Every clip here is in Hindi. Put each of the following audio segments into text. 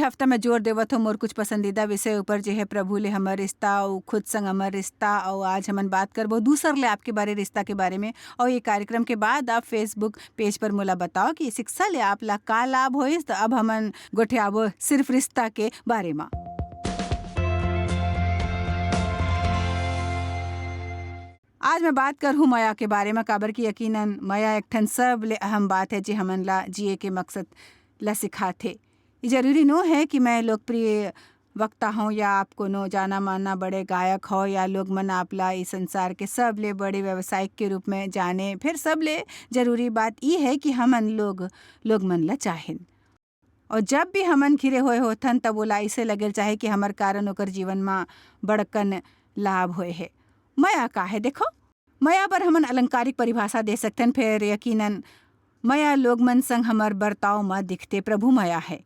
हफ्ता में जोर देवत हो मोर कुछ पसंदीदा विषय ऊपर जो है प्रभु ले हमर रिश्ता और खुद संग हमर रिश्ता। और आज हमन बात करबो दूसर ले आपके बारे रिश्ता के बारे में। और ये कार्यक्रम के बाद आप फेसबुक पेज पर मोला बताओ कि शिक्षा ले आप ला का लाभ होइस। तो अब हमन गोठे आबो सिर्फ रिश्ता के बारे में। आज मैं बात करूँ माया के बारे में, काबर की यकीनन माया एक ठन सब ले अहम बात है जो हमन ला जिए के मकसद ला सिखाथे। ये जरूरी नो है कि मैं लोकप्रिय वक्ता हूँ या आप कोनो जाना माना बड़े गायक हो या लोग मन आपला इस संसार के सब ले बड़े व्यवसायिक के रूप में जाने। फिर सब ले जरूरी बात ये है कि हमन लोग मन ला चाहें। और जब भी हमन घिरे हुए होथन तब बोला ऐसे लगे चाहे कि हमार कारण ओकर जीवन में बड़कन लाभ होए है। माया का है देखो, माया पर हमन अलंकारिक परिभाषा दे सकते। फिर यकीनन माया लोग मन संग हमार बर्ताव में दिखते प्रभु माया है।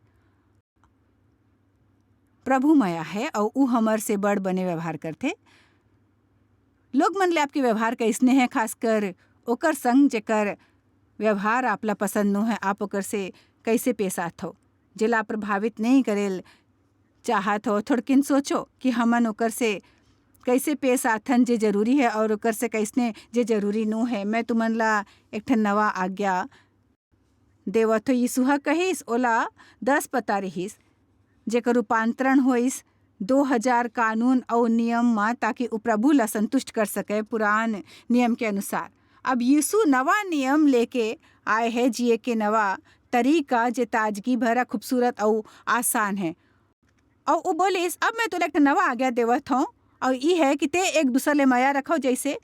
प्रभु माया है और ऊ हमर से बड़ बने व्यवहार करते। लोग मन ले आपके व्यवहार कैसने है, खासकर ओकर संग जेकर व्यवहार आपला पसंद नो है। आप ओकर से कैसे पेश आत हो, जेला प्रभावित नहीं करेल चाहत हो। थोड़किन सोचो कि हमन ओकर से कैसे पेश आथन जे जरूरी है और ओकर से कैसने जे जरूरी नो है। मैं तुमन ला एक ठन नवा आज्ञा देवत हो। यीशु कहिस ओला 10 पता रहिस जेकर रूपांतरण होइस 2000 कानून और नियम में, ताकि उ प्रभु ला संतुष्ट कर सके पुरान नियम के अनुसार। अब यीशु नवा नियम लेके आए हैं जिए के नवा तरीका जे ताजगी भरा, खूबसूरत और आसान है। और वो बोलिस अब मैं तुला एक नवा आज्ञा देवत हूँ और ये है कि ते एक दूसर ले माया रखो जैसे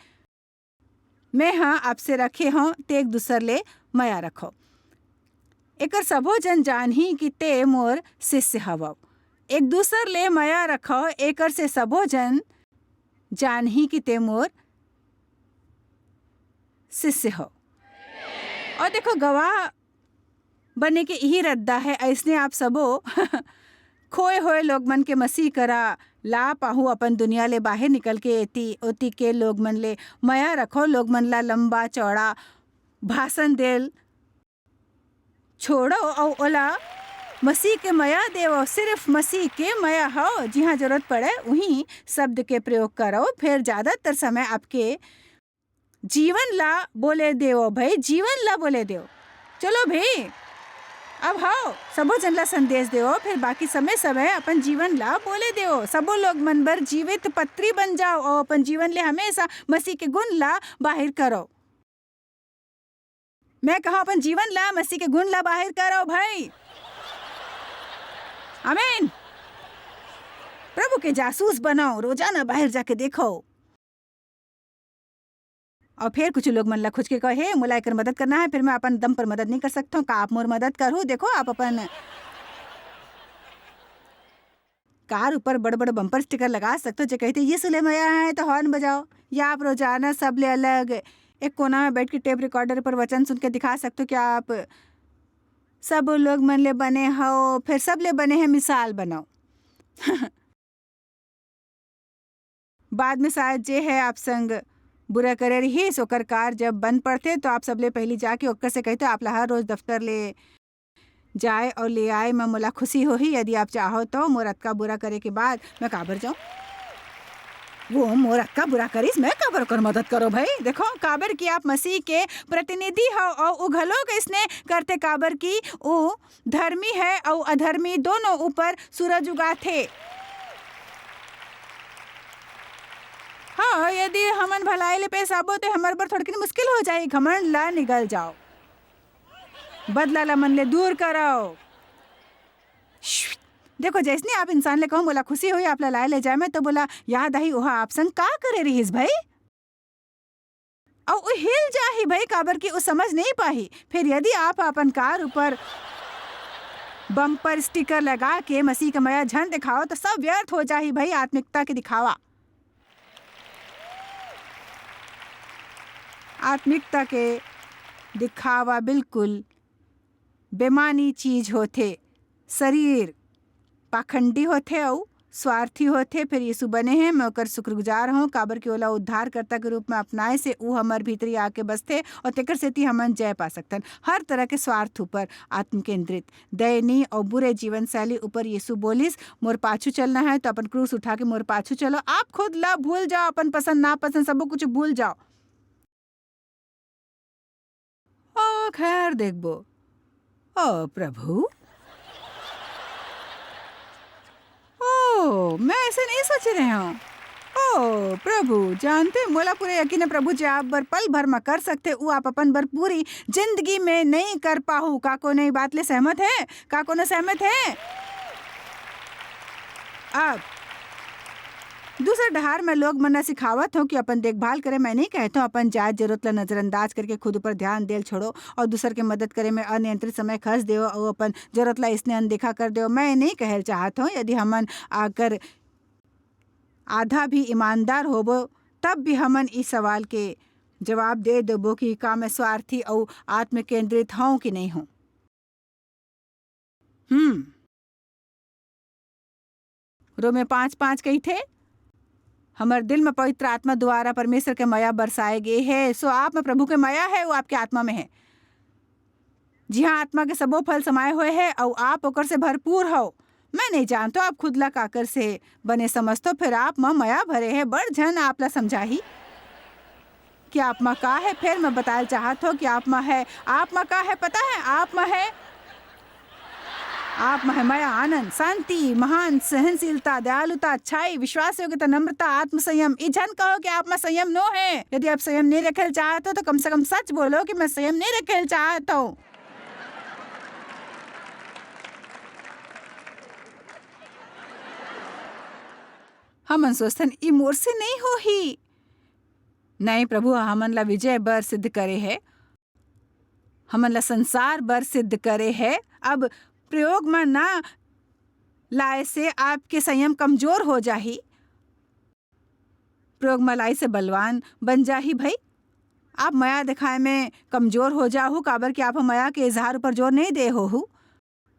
मैं हाँ आपसे रखे हूँ ते एक दूसर ले माया रखो। एकर सबो जन जान ही कि ते मोर शिष्य हवो। एक दूसर ले माया रखो एकर से सबो जन जान ही कि ते मोर शिष्य हो। और देखो गवाह बने के यही रद्दा है। ऐसने आप सबो खोए हुए लोग मन के मसीह करा ला पाहू अपन दुनिया ले बाहर निकल के एती ओती के लोग मन ले माया रखो। लोग मन ला लंबा चौड़ा भाषण देल छोड़ो और ओला मसीह के माया देवो। सिर्फ मसीह के माया हो, जहाँ जरूरत पड़े वहीं शब्द के प्रयोग करो। फिर ज़्यादातर समय आपके जीवन ला बोले देवो भाई, जीवन ला बोले देवो। चलो भाई अब हो सबो जन ला संदेश देवो। फिर बाकी समय अपन जीवन ला बोले देवो। सबो लोग मन बर जीवित पत्री बन जाओ और अपन जीवन ले हमेशा मसीह के गुण ला बाहर करो। मैं कहा अपन जीवन ला मसीह के गुण ला बाहर करो भाई। आमीन। प्रभु के जासूस बनाओ, रोजाना बाहर जाके देखो। और फिर कुछ लोग मन ला खुद के कहे मोला एकर मदद करना है, फिर मैं अपन दम पर मदद नहीं कर सकता हूँ, का आप मोर मदद करो। देखो आप अपन कार ऊपर बड़ बड़ बम्पर स्टिकर लगा सकते हो जो कहते यीशु ले माया है तो हॉर्न बजाओ। या आप रोजाना सब ले अलग एक कोना में बैठ के टेप रिकॉर्डर पर वचन सुन के दिखा सकते हो कि आप सब लोग मन ले बने हो। फिर सब ले बने हैं मिसाल बनाओ। बाद में शायद जे है आप संग बुरा करे रही सोकर कार जब बंद पड़ते तो आप सबले पहली जाके ओकर से कहते आप ला हर रोज दफ्तर ले जाए और ले आए। मैं मोला खुशी हो ही यदि आप चाहो तो मोर अतका बुरा करे के बाद मैं काबर जाऊँ। वो मोर अतका बुरा करिस मैं काबर कर मदद करो भाई। देखो काबर की आप मसीह के प्रतिनिधि हो और वो घलो कैसने करते काबर की वो धर्मी है और अधर्मी दोनों ऊपर सूरज उगाथे। हाँ यदि हमन भलाई ले पेश आबो तो हमारे पर थोड़ी मुश्किल हो जाए। घमंड ला निगल जाओ, बदला ला मन ले दूर करो। देखो जैसने आप इंसान ले कहो बोला खुशी हुई आप ला लाए ले जाए में तो बोला याद आई वह आप संग का करे रहीस भाई। और वो हिल जाही भाई काबर की वो समझ नहीं पाही। फिर यदि आप अपन कार ऊपर बम्पर स्टिकर लगा के मसीह का माया झंड दिखाओ तो सब व्यर्थ हो जाही भाई। आत्मिकता के दिखावा, आत्मिकता के दिखावा बिल्कुल बेमानी चीज होते। शरीर पाखंडी होते और स्वार्थी होते फिर यीशु बने हैं। मैं ओकर शुक्रगुजार हूँ काबर के ओला उद्धारकर्ता के रूप में अपनाए से ऊ हमर भीतरी आके बसते और तेकर सेती हमन जय पा सकतन। हर तरह के स्वार्थ ऊपर आत्म केंद्रित दयनीय और बुरे जीवन शैली ऊपर यीशु बोलिस मोर पाछू चलना है तो अपन क्रूस उठा के मोर पाछू चलो। आप खुद ला भूल जाओ, अपन पसंद नापसंद सब कुछ भूल जाओ। ओ खैर देखबो। ओ प्रभु, ओ मैं ऐसे नहीं सोच रहे हूँ। ओ प्रभु जानते मोला पूरे यकीन है प्रभु जी आप बर पल भर में कर सकते वो आप अपन बर पूरी जिंदगी में नहीं कर पाहू। का को नई बात ले सहमत है? का को न सहमत है? अब दूसरे डहार में लोग मना सिखावत हो कि अपन देखभाल करे। मैं नहीं कहता हूँ अपन जायज जरूरत ला नजरअंदाज करके खुद ऊपर ध्यान देल छोड़ो और दूसर के मदद करे में अनियंत्रित समय खर्च दो और अपन जरूरत ला इसने अनदेखा कर दो। मैं नहीं कहल चाहत हूँ यदि हमन आकर आधा भी ईमानदार होबो तब भी हमन इस सवाल के जवाब दे देबो कि का मैं स्वार्थी और आत्म केंद्रित हूँ कि नहीं हूँ। रोमे 5:5 कही थे हमर दिल में पवित्र आत्मा द्वारा परमेश्वर के माया बरसाए गए है। सो आप में प्रभु के माया है वो आपके आत्मा में है। जी हाँ, आत्मा के सबो फल समाये हुए है और आप ओकर से भरपूर हो। मैं नहीं जानता आप खुद ला काकर से बने समझतो फिर आप माँ माया भरे है बड़ झन आप ला समझाही कि आप माँ का है। फिर मैं बताया चाहत हो कि आप माँ है। आप माँ का है पता है? आप माँ है माया, आनंद, शांति, महान सहनशीलता, दयालुता, अच्छाई, विश्वास योग्यता, नम्रता, आत्मसंयम। इजन कहो कि आप में संयम नो है। यदि आप संयम नहीं रखे चाहते हो तो कम से कम सच बोलो कि मैं संयम नहीं रखे चाहता हूँ। हमन सोचतन ई मोर से नहीं हो ही। नहीं प्रभु, हमन ला विजय बर सिद्ध करे है, हमन ला संसार बर सिद्ध करे है। अब प्रयोग में ना लाए से आपके संयम कमजोर हो जाही, प्रयोग में लाए से बलवान बन जाही। भाई आप माया दिखाए में कमजोर हो जाहू काबर कि आप माया के इजहार पर जोर नहीं दे हो।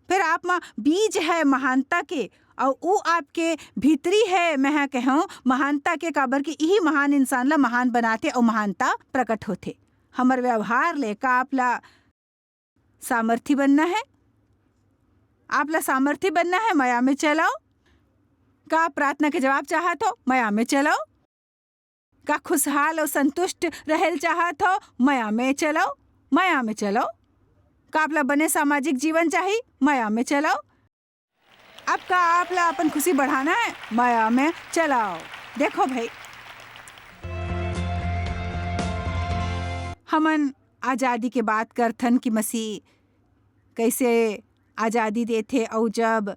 फिर आप माँ बीज है महानता के और वो आपके भीतरी है। मैं कहूँ महानता के काबर कि यही महान इंसान ला महान बनाते और महानता प्रकट होते। हमर व्यवहार ले का आपला सामर्थी बनना है, आपला सामर्थी बनना है। माया में चलाओ। का प्रार्थना के जवाब चाहत हो? माया में चलाओ। का खुशहाल और संतुष्ट रहल चाहत हो? माया में चलाओ, माया में चलाओ। का आपला बने सामाजिक जीवन चाहिए? माया में चलाओ। अब का आपला अपन खुशी बढ़ाना है? माया में चलाओ। देखो भाई, हमन आज़ादी के बात करथन कि मसीह कैसे आज़ादी देथे और जब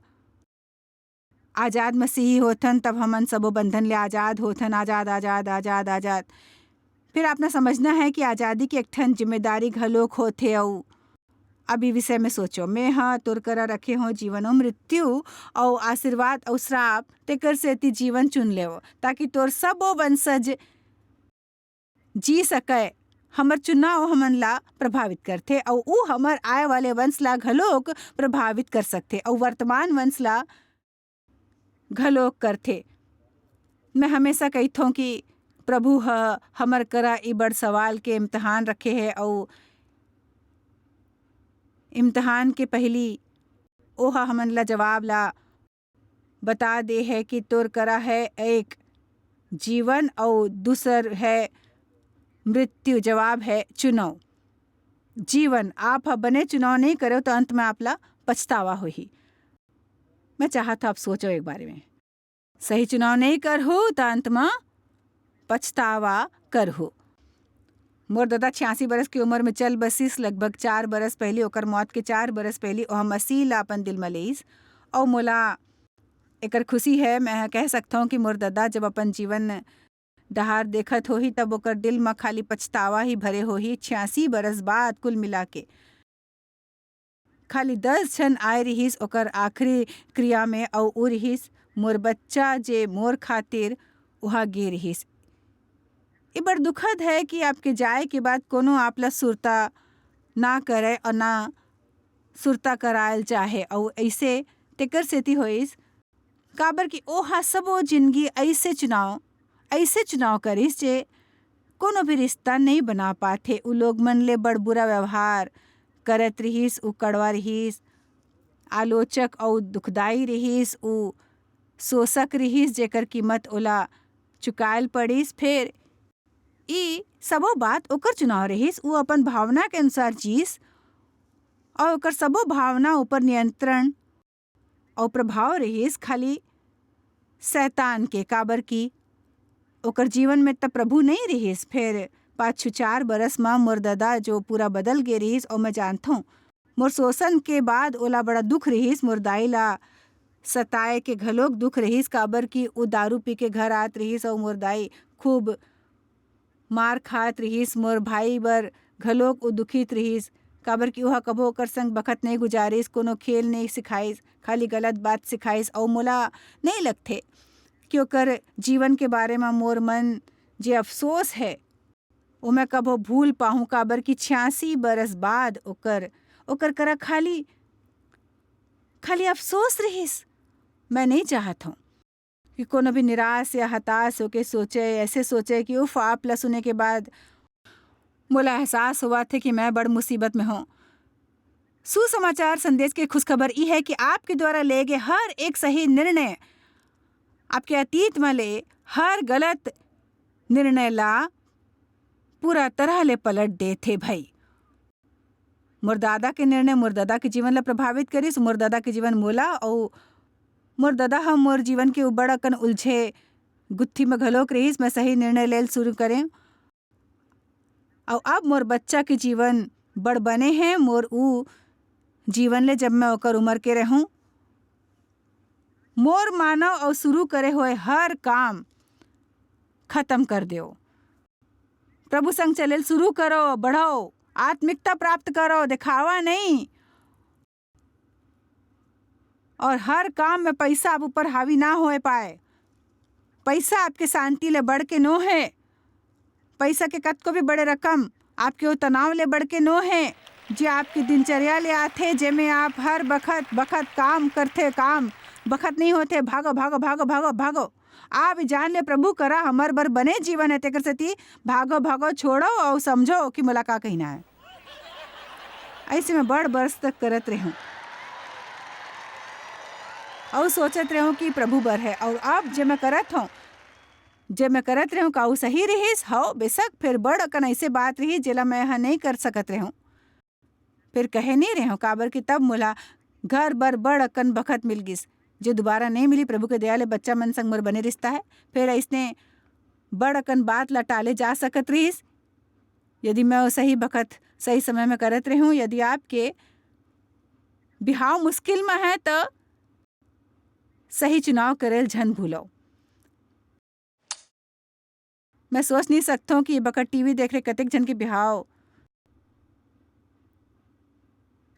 आज़ाद मसीही होथन तब हमन सबो बंधन ले आज़ाद होथन। आज़ाद आज़ाद आज़ाद आज़ाद। फिर आपने समझना है कि आज़ादी की एक ठन जिम्मेदारी घलोक होथे। और अभी विषय में सोचो, मैं हाँ तोर करा रखे हो जीवन और मृत्यु और आशीर्वाद और श्राप तेकर से ती जीवन चुन ले ताकि तोर सबो वंशज जी सके। हमर चुनाव हमन ला प्रभावित करते और वो हमर आए वाले वंश ला घलोक प्रभावित कर सकते और वर्तमान वंश ला घलोक करते। मैं हमेशा कहता हूँ कि प्रभु हमर करा ई बड़ सवाल के इम्तहान रखे है और इम्तहान के पहली ओहा हमन ला जवाब ला बता दे है कि तोर करा है एक जीवन और दूसर है मृत्यु। जवाब है चुनाव। जीवन आप बने चुनाव नहीं करो तो अंत में आपला पछतावा हो ही। मैं चाहता आप सोचो एक बारे में, सही चुनाव नहीं कर हो तो अंत में पछतावा कर हो। मोर दादा 86 बरस की उम्र में चल बसिस। लगभग 4 बरस पहले ओकर मौत के 4 बरस पहले ओह मसीह ला अपन दिल में लेइस और मोला एकर खुशी है। मैं कह सकता हूँ कि मोर दादा जब अपन जीवन डहार देखत होही तब ओकर दिल में खाली पछतावा ही भरे होही। 86 बरस बाद कुल मिला के खाली 10 क्षण आए रहीस ओकर आखिरी क्रिया में और उ रहीस मोर बच्चा जे मोर खातिर वहाँ गे रहीस। ये बड़ दुखद है कि आपके जाए के बाद कोनो आपला सुरता ना करे और ना सुरता करायल चाहे और ऐसे तेकर सेती होइस काबर कि ओहा सबो जिंदगी ऐसे चुनाव करिस जे कोनो भी रिश्ता नहीं बना पाथे। उ लोग मन ले बड़ बुरा व्यवहार करत रहिस, उ कड़वा रहिस, आलोचक और दुखदाई रहिस, उ शोषक रहिस जेकर कीमत ओला चुकायल पड़िस। फिर ई सबो बात ओकर चुनाव रहिस। उ अपन भावना के अनुसार जीस और ओकर सबो भावना ऊपर नियंत्रण और प्रभाव रहिस खाली शैतान के, काबर की ओकर जीवन में तब प्रभु नहीं रहिस। फिर 5-4 बरस में मोर दादा जो पूरा बदल गे रहिस और मैं जानथों मोर शोषण के बाद ओला बड़ा दुख रहिस। मोर दाई ला सताए के घलोक दुख रहिस, काबर की उ दारू पी के घर आत रहिस और मोर दाई खूब मार खात रहिस। मोर भाई बर घलोक उ दुखित रहिस, काबर की ओहा कबो ओकर संग बखत नहीं गुजारिस, कोनो खेल नहीं सिखाइस, खाली गलत बात सिखाइस। और मोला नहीं लगथे कि ओकर जीवन के बारे में मोर मन जे अफसोस है वो मैं कबो भूल पाहूँ, काबर की 86 बरस बाद ओकर करा खाली अफसोस रहिस। मैं नहीं चाहत हूँ कि कोनो भी निराश या हताश होके ऐसे सोचे कि उफ, आप ला सुने के बाद मोला एहसास हुआ थे कि मैं बड़ मुसीबत में हूँ। सुसमाचार संदेश के खुशखबर ई है कि आपके द्वारा ले गए हर एक सही निर्णय आपके अतीत में ले हर गलत निर्णय ला पूरा तरह ले पलट दे थे भाई। मुरदादा के निर्णय मुरदादा के जीवन ला प्रभावित करिस। मुरदादा के जीवन मोला और मुरदादा हम मोर जीवन के बड़ अकन उलझे गुत्थी में घलोक रहिस। मैं सही निर्णय लेल शुरू करें और अब मोर बच्चा के जीवन बड़ बने हैं। मोर उ जीवन ले जब मैं ओकर उम्र के रहूं, मोर मानव और शुरू करे हुए हर काम खत्म कर दो। प्रभु संग चलेल शुरू करो, बढ़ो, आत्मिकता प्राप्त करो, दिखावा नहीं। और हर काम में पैसा आप ऊपर हावी ना हो पाए। पैसा आपके शांति ले बढ़ के नो है। पैसा के कत को भी बड़े रकम आपके वो तनाव ले बढ़ के नो है जे आपकी दिनचर्या ले आते, जेमे आप हर बखत काम करते, काम बखत नहीं होते, भागो भागो भागो भागो भागो। आप जान ले प्रभु करा हमर बर बने जीवन है, तेकर सती भागो भागो छोड़ो और समझो कि मोला का कहना है। ऐसे में बड़ बरस तक करत रहूं और सोचत रहूं कि प्रभु बर है। और अब जे मैं करत रहूं का सही रहिस हो बेशक, फिर बड़ अकन ऐसे बात रही जेला मैं यहाँ नहीं कर सकत रहूं, फिर कहे नहीं रहूं, काबर कि तब मोला घर बर बड़ अकन बखत मिल गिस जो दोबारा नहीं मिली। प्रभु के दया ले बच्चा मन संग मोर बने रिश्ता है। फिर ऐसने बड़ अकन बात ला टाले जा सकत रहिस यदि मैं वो सही बखत सही समय में करत रहूं। यदि आपके बिहाव मुश्किल में है तो सही चुनाव करेल झन भूलो। मैं सोच नहीं सकता हूँ कि ये बखत टीवी देख रहे कतेक जन के बिहाव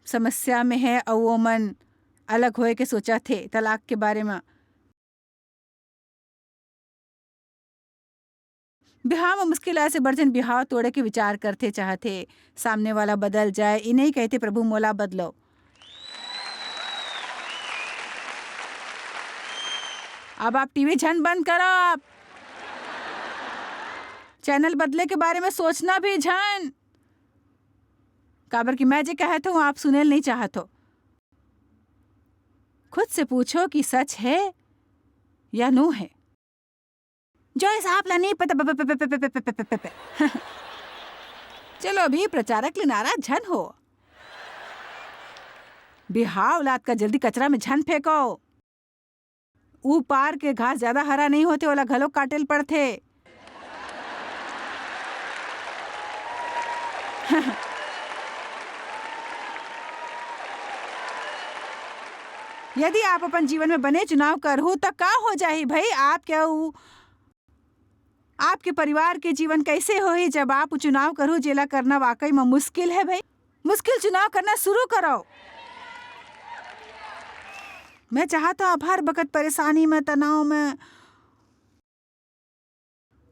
समस्या में है और वो मन अलग होए के सोचा थे तलाक के बारे में। बिहाव में मुश्किल ऐसे बर्जन बिहाव तोड़े के विचार करते चाहते, सामने वाला बदल जाए। इन्हें कहते प्रभु मोला बदलो। अब आप टीवी झन बंद करो, आप चैनल बदले के बारे में सोचना भी झन, काबर कि मैं जे कहत हूँ आप सुनेल नहीं चाहत हो। खुद से पूछो कि सच है या नो है। जो साहब ला नहीं पता चलो अभी प्रचारक ले नाराज झन हो। बिहाव लात का जल्दी कचरा में झन फेंको। ऊ पार के घास ज्यादा हरा नहीं होते, ओला घलो काटेल पड़थे। यदि आप अपन जीवन में बने चुनाव करहु तो का हो जाही भाई। आप क्या आपके परिवार के जीवन कैसे होही जब आप चुनाव करहु जेला करना वाकई में मुश्किल है भाई। मुश्किल चुनाव करना शुरू करो। मैं चाहता हूँ आप हर वक्त परेशानी में, तनाव में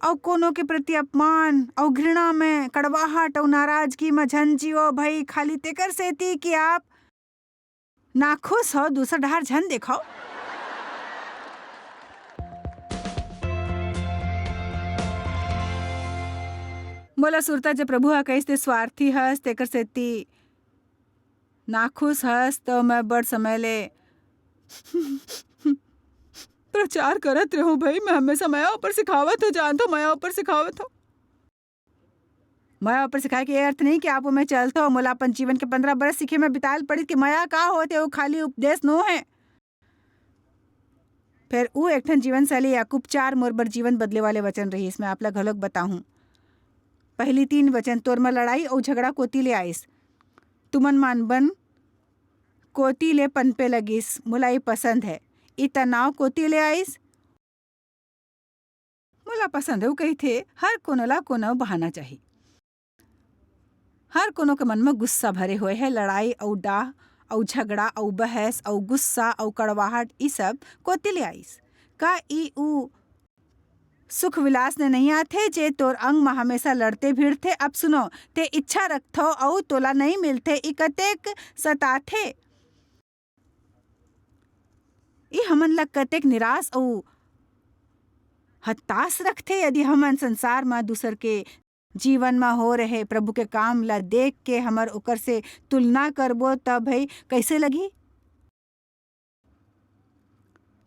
और कोनो के प्रति अपमान और घृणा में, कड़वाहट और नाराजगी में झन जियो भाई। खाली तेकर सेती कि आप नाखुश हो, दूसरा ढार झन देखो। मोला सुरता जब प्रभु ह कहिस ते स्वार्थी हस तेकर सेती नाखुश हस तो मैं बड़ समय ले प्रचार करत रहूं भाई। मैं हमेशा माया ऊपर सिखावत हो, जानतो माया ऊपर सिखावत हो। माया ऊपर सिखाए के ये अर्थ नहीं कि आप मैं चलता हो। मोला अपन जीवन के 15 बरस सीखे में बिताल पड़ी कि माया का होते वो खाली उपदेश नो है। फिर वो एक ठन जीवन शैली याकूब 4 मोर बर जीवन बदले वाले वचन रही। इसमें आप ला घलोक बताहूं। पहली 3 वचन तोर में लड़ाई और झगड़ा कोती ले आइस, तुमन मान बन कोती ले पनपे लगिस, मोला ये पसंद है। ई तनाव कोती ले आइस, मोला पसंद है। वो कही थे हर कोनो ला कोनो बहाना चाहिए। हर कोनो के मन में गुस्सा भरे हुए है। लड़ाई और डाह और झगड़ा और बहस और गुस्सा और कड़वाहट ई सब कोती ले आइस। का ई ऊ सुख विलास ने नहीं आथे जे तोर अंग में हमेशा लड़ते भिड़थे। अब सुनो, ते इच्छा रखथो और तोला नहीं मिलथे, ई कतेक सताथे। ई हमन ला कतेक निराश और हताश रखथे। यदि हमन संसार में दूसर के जीवन में हो रहे प्रभु के काम ला देख के हमर ओकर से तुलना करबो तब भाई कैसे लगी।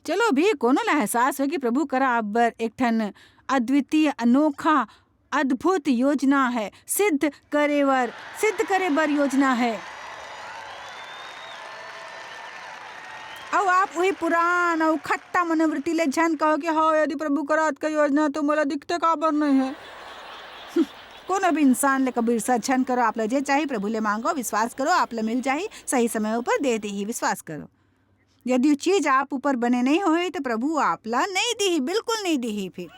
चलो भी कोनो ला एहसास हो कि प्रभु करा अब्बर एक ठन अद्वितीय अनोखा अद्भुत योजना है, सिद्ध करे बर योजना है। और आप वही पुरान और खट्टा मनोवृत्ति ले झन कहो कि हाँ यदि प्रभु करात का योजना तो मोला दिखते काबर नहीं है। कोनो भी इंसान ले कबीर सा झन करो। आप ले जे चाहिए प्रभु ले मांगो, विश्वास करो आप ले मिल जाही। सही समय ऊपर दे दी ही, विश्वास करो। यदि वो चीज आप ऊपर बने नहीं होए तो प्रभु आप ला नहीं दी, बिल्कुल नहीं दी। फिर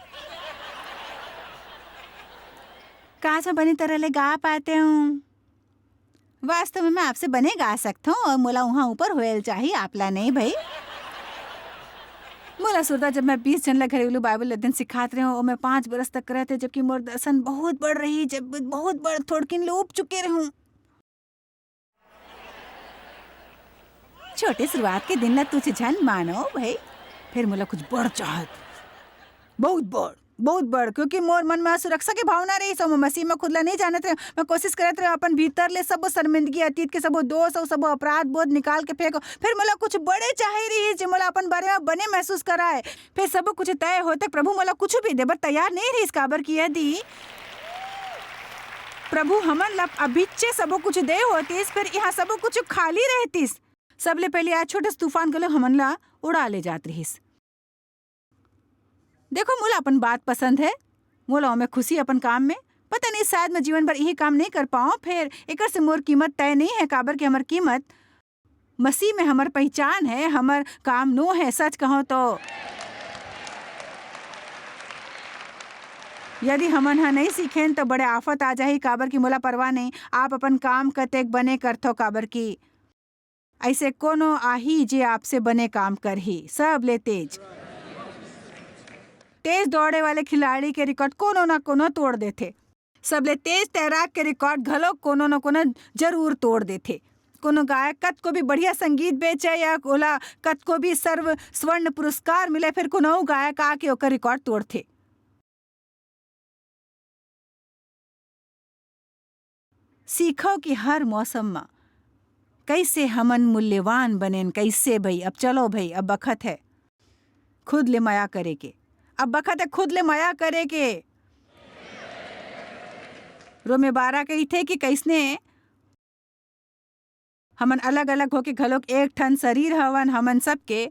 काश में बनी तरह ले गा पाते हूँ। वास्तव में मैं आपसे बने गा सकता हूँ और मोला वहाँ ऊपर होयल चाहिए, आप ला नहीं भाई। मोला सुरता जब मैं 20 जन ला घरेलू बाइबल अध्ययन सिखाते रहे और मैं 5 बरस तक करे थे, जबकि मोर दर्शन बहुत बड़ रही, जब बहुत बड़ थोड़किन ले उब चुके रहूं। छोटे शुरुआत के दिन ला तुझे झन मानो भाई। फिर मोला कुछ बड़ चाहत, बहुत बड़, क्योंकि मोर मन में सुरक्षा की भावना रही। सो मैं मसीह में खुद ला नहीं जानत रहे। मैं कोशिश करत रहे अपन भीतर ले सब शर्मिंदगी, अतीत के सब दोष और सब अपराध बोध निकाल के फेंको। फिर मोला कुछ बड़े चाहे रही जो मोला अपन बारे में बने महसूस कराए। फिर सब कुछ तय होते प्रभु मोला कुछ भी देबर तैयार नहीं रही। काबर की यदि प्रभु हमन ला अभिच्चे सब कुछ दे होतीस, फिर यहाँ सब कुछ खाली रहतीस। सबले पहले आज छोटे तूफान गलो हमन ला उड़ा ले जात रहीस। देखो मोला अपन बात पसंद है, मोला में खुशी अपन काम में। पता नहीं शायद मैं जीवन भर यही काम नहीं कर पाऊँ। फिर एकर से मोर कीमत तय नहीं है। काबर के हमर कीमत मसीह में हमर पहचान है, हमर काम नो है। सच कहो तो यदि हमन हा नहीं सीखें तो बड़े आफत आ जाही। काबर की मोला परवाह नहीं आप अपन काम कतेक बने करथो। काबर की ऐसे कोनो आही जे आपसे बने काम करही। सब ले तेज दौड़े वाले खिलाड़ी के रिकॉर्ड कोनो ना कोनो तोड़ देथे। सबले तेज तैराक के रिकॉर्ड घलो कोनो ना कोनो जरूर तोड़ देथे। कोनो गायक कत को भी बढ़िया संगीत बेचे या ओला कत को भी सर्व स्वर्ण पुरस्कार मिले, फिर कोनो गायक आके ओकर रिकॉर्ड तोड़थे। सीखो कि हर मौसम में कैसे हमन मूल्यवान बनेन। कैसे भाई, अब चलो भाई, अब बखत है खुद ले माया करे के। अब बखत है खुद ले माया करे के। रोमे 12 कही थे कि कैसने हमन अलग अलग होके घलोक एक ठन शरीर हवन। हमन सब के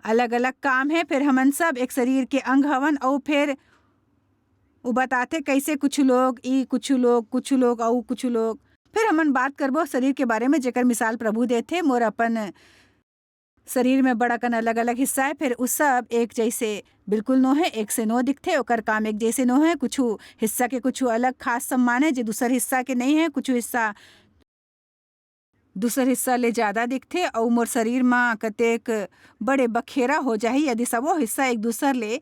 अलग अलग काम है, फिर हमन सब एक शरीर के अंग हवन। और फिर वो बताते कैसे कुछ लोग कुछ लोग। फिर हमन बात करबो शरीर के बारे में, जेकर मिसाल प्रभु देथे। मोर अपन शरीर में बड़ा कन अलग अलग हिस्सा है, फिर उस सब एक जैसे बिल्कुल नो है, एक से नो दिखते। ओकर काम एक जैसे नो है। कुछ हिस्सा के कुछ अलग खास सम्मान है जो दूसर हिस्सा के नहीं है। कुछ हिस्सा दूसर हिस्सा ले ज्यादा दिखते। और मोर शरीर में कतेक बड़े बखेरा हो जाही यदि सबो हिस्सा एक दूसर ले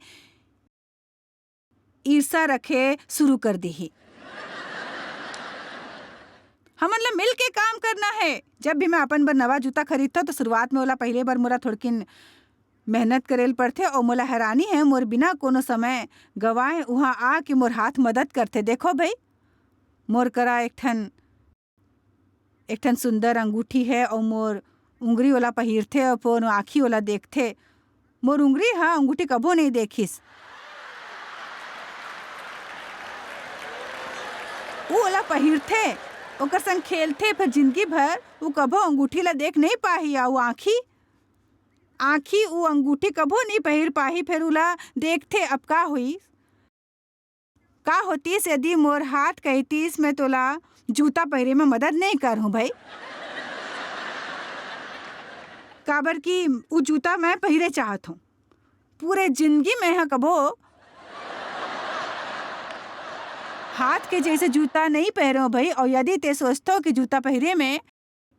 ईर्षा रखे शुरू कर दी। हमन ला मिल के काम करना है। जब भी मैं अपन बर नवा जूता खरीदता तो शुरुआत में ओला पहले बार मोरा थोड़किन मेहनत करेल पड़थे और मोला हैरानी है मोर बिना कोनो समय गवाए वहाँ आके मोर हाथ मदद करथे। देखो भाई, मोर करा एक ठन सुंदर अंगूठी है और मोर उंगली वाला पहिरथे और फोन आँखी वाला देखथे। मोर उंगली हाँ अंगूठी कबो नहीं देखिस। वो वाला पहिरथे ओकर संग खेलथे, फिर जिंदगी भर वो कबो अंगूठी ला देख नहीं पाही। वो आँखी वो अंगूठी कबो नहीं पहिर पाही, फिर उला देखथे। अब का हुई, का होतीस यदि मोर हाथ कहतीस मैं तोला जूता पहिरे में मदद नहीं करहूँ भाई। काबर की वो जूता मैं पहिरे चाहत हूँ। पूरे जिंदगी में है कबो हाथ के जैसे जूता नहीं पहरो भाई। और यदि ते सोचतो कि जूता पहिरे में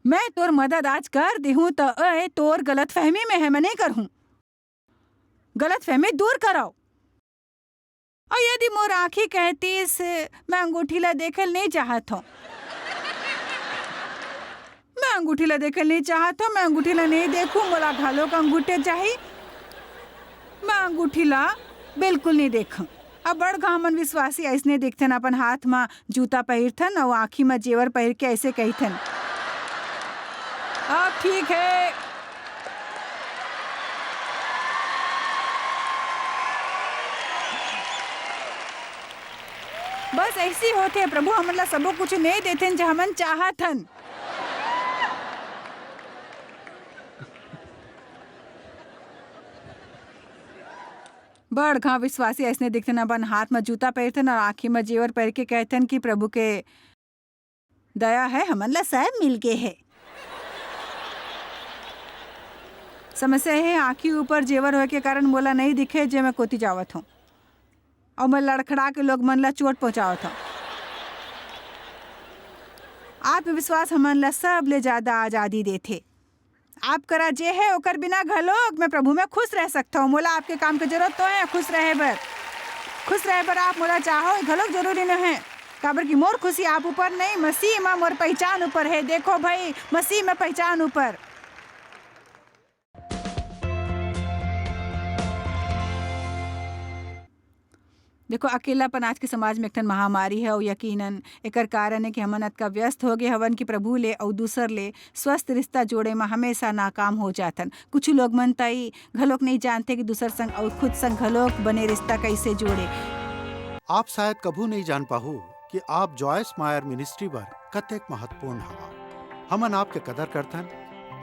मैं तोर मदद आज कर देहूँ तो तोर गलत फहमी में है, मैं नहीं करहूँ। गलत फहमी दूर कराओ। और यदि मोर आँखी कहतीस मैं अंगूठी ला देखल नहीं चाहत हूँ, मैं अंगूठी ला देखल नहीं चाहत हूँ, मैं अंगूठी ला नहीं देखूँ, मोला घालो का अंगूठे चाहिए, मैं अंगूठी ला बिल्कुल नहीं देखूँ। अब बड़ घामन विश्वासी ऐसने देखथन, अपन हाथ में जूता पहिरथन और आँखी में जेवर पहिर के ऐसे कहथन, अब ठीक है। बस ऐसी होते प्रभु, हमन ला सबो कुछ नहीं देथन जो हमन चाहथन। बड़ घा विश्वासी ऐसने दिखथन, अपन हाथ में जूता पहिरथन और आँखी में जेवर पहिर के कहथन कि प्रभु के दया है, हमन ला सब मिल के है। समस्या है आँखी ऊपर जेवर होए के कारण मोला नहीं दिखे जे मैं कोती जावत हूँ और मैं लड़खड़ा के लोग मन ला चोट पहुँचावत हूँ। आत्मविश्वास हमन ला सब ले ज्यादा आजादी देथे। आप करा जे है ओकर बिना घलोक मैं प्रभु में खुश रह सकता हूँ। मोला आपके काम की जरूरत तो है, खुश रहे बर आप मोला चाहो घलोक जरूरी नहीं है। काबर की मोर खुशी आप ऊपर नहीं, मसीह में मोर पहचान ऊपर है। देखो भाई, मसीह में पहचान ऊपर। देखो अकेलापन आज के समाज में एक ठन महामारी है और यकीनन एकर कारण है कि हमन अतका व्यस्त हो गए हवन कि प्रभु ले और दूसर ले स्वस्थ रिश्ता जोड़े में हमेशा नाकाम हो जातन। कुछ लोग मन तई घलोक नहीं जानते कि दूसर संग और खुद संग घलोक बने रिश्ता कैसे जोड़े। आप शायद कभू नहीं जान पाहु कि आप जॉयस मायर मिनिस्ट्री बर कतेक महत्वपूर्ण हवा। हमन आपके कदर करथन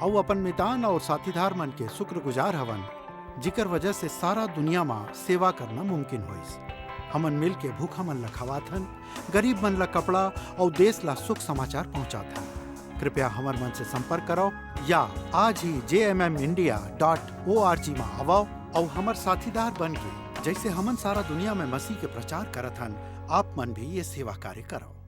और अपन मितान और साथीदार मन के शुक्रगुजार हवन, जिकर वजह से सारा दुनिया में सेवा करना मुमकिन होइस। हमन मिल के भूखा मन ला खवाथन, गरीब मन ला कपड़ा और देश ला सुख समाचार पहुंचाथन। कृपया हमर मन से संपर्क करो या आज ही jmmindia.org में आओ और हमर साथीदार बन के जैसे हमन सारा दुनिया में मसीह के प्रचार करत हन, आप मन भी ये सेवा कार्य करो।